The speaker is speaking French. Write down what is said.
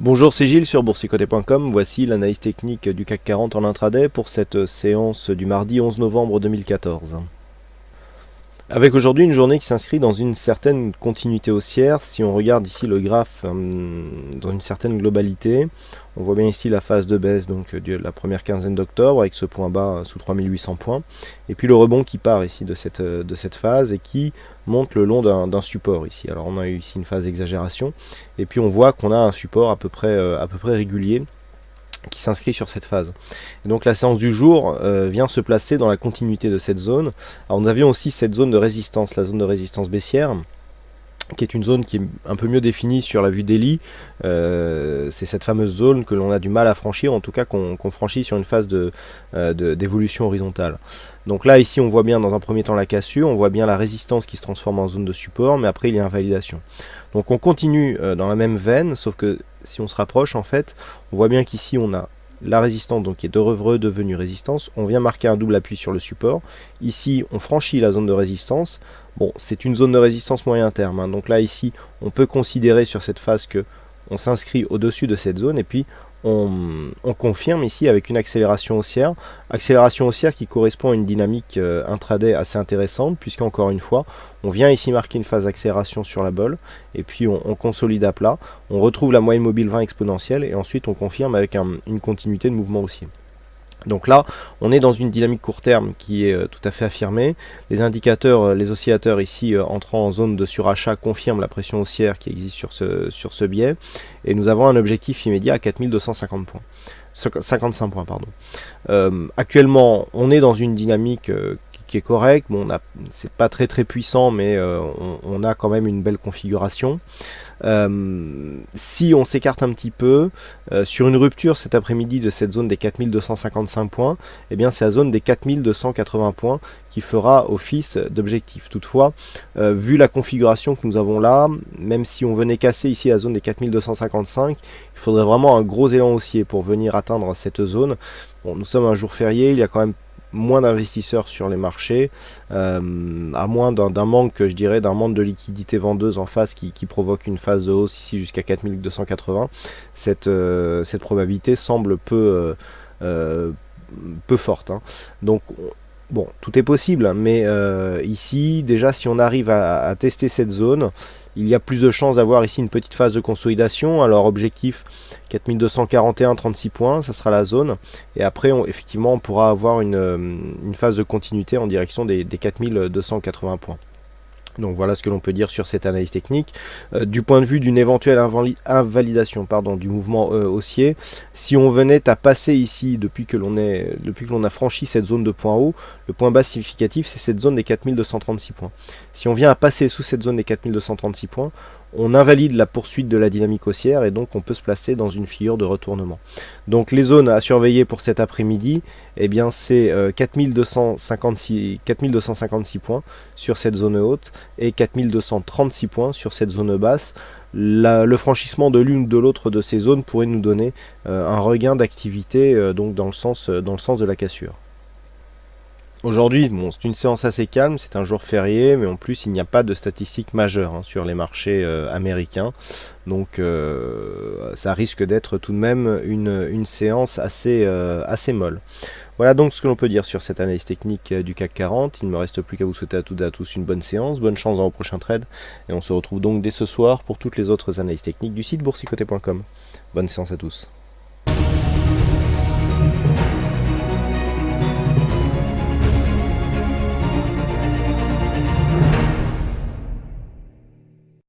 Bonjour, c'est Gilles sur boursicoté.com. Voici l'analyse technique du CAC 40 en intraday pour cette séance du mardi 11 novembre 2014. Avec aujourd'hui une journée qui s'inscrit dans une certaine continuité haussière. Si on regarde ici le graphe dans une certaine globalité, on voit bien ici la phase de baisse donc de la première quinzaine d'octobre avec ce point bas sous 3800 points. Et puis le rebond qui part ici de cette phase et qui monte le long d'un support ici. Alors on a eu ici une phase d'exagération et puis on voit qu'on a un support à peu près régulier qui s'inscrit sur cette phase. Et donc la séance du jour vient se placer dans la continuité de cette zone. Alors nous avions aussi cette zone de résistance, la zone de résistance baissière, qui est une zone qui est un peu mieux définie sur la vue daily. C'est cette fameuse zone que l'on a du mal à franchir, en tout cas qu'on franchit sur une phase d'évolution horizontale. Donc là ici on voit bien dans un premier temps la cassure, on voit bien la résistance qui se transforme en zone de support, mais après il y a invalidation. Donc on continue dans la même veine, sauf que si on se rapproche en fait, on voit bien qu'ici on a la résistance donc qui est redevenue résistance, on vient marquer un double appui sur le support, ici on franchit la zone de résistance, bon c'est une zone de résistance moyen terme, hein. Donc là ici on peut considérer sur cette phase que on s'inscrit au-dessus de cette zone et puis on confirme ici avec une accélération haussière qui correspond à une dynamique intraday assez intéressante, puisqu'encore une fois on vient ici marquer une phase d'accélération sur la bolle et puis on consolide à plat, on retrouve la moyenne mobile 20 exponentielle et ensuite on confirme avec une continuité de mouvement haussier. Donc là, on est dans une dynamique court terme qui est tout à fait affirmée. Les indicateurs, les oscillateurs ici entrant en zone de surachat confirment la pression haussière qui existe sur ce biais. Et nous avons un objectif immédiat à 4250 points. 55 points, pardon. Actuellement, on est dans une dynamique qui est correcte. Bon, c'est pas très puissant, mais on a quand même une belle configuration. Si on s'écarte un petit peu sur une rupture cet après-midi de cette zone des 4255 points, eh bien c'est la zone des 4280 points qui fera office d'objectif. Toutefois, vu la configuration que nous avons là, même si on venait casser ici la zone des 4255, il faudrait vraiment un gros élan haussier pour venir atteindre cette zone. Bon, nous sommes un jour férié, il y a quand même moins d'investisseurs sur les marchés, à moins d'un manque, je dirais, d'un manque de liquidité vendeuse en face qui provoque une phase de hausse ici jusqu'à 4280. Cette probabilité semble peu forte, hein. Donc bon, tout est possible, mais ici déjà si on arrive à tester cette zone, il y a plus de chances d'avoir ici une petite phase de consolidation. Alors objectif 4241, 36 points, ça sera la zone. Et après, effectivement, on pourra avoir une phase de continuité en direction des 4280 points. Donc voilà ce que l'on peut dire sur cette analyse technique. Du point de vue d'une éventuelle invalidation du mouvement haussier, si on venait à passer ici depuis que l'on a franchi cette zone de point haut, le point bas significatif c'est cette zone des 4236 points. Si on vient à passer sous cette zone des 4236 points, on invalide la poursuite de la dynamique haussière et donc on peut se placer dans une figure de retournement. Donc les zones à surveiller pour cet après-midi, eh bien c'est 4256 points sur cette zone haute et 4236 points sur cette zone basse. Le franchissement de l'une ou de l'autre de ces zones pourrait nous donner un regain d'activité donc dans le sens de la cassure. Aujourd'hui, bon, c'est une séance assez calme, c'est un jour férié, mais en plus il n'y a pas de statistiques majeures sur les marchés américains. Donc ça risque d'être tout de même une séance assez molle. Voilà donc ce que l'on peut dire sur cette analyse technique du CAC 40. Il ne me reste plus qu'à vous souhaiter à toutes et à tous une bonne séance, bonne chance dans vos prochains trades. Et on se retrouve donc dès ce soir pour toutes les autres analyses techniques du site boursicoté.com. Bonne séance à tous.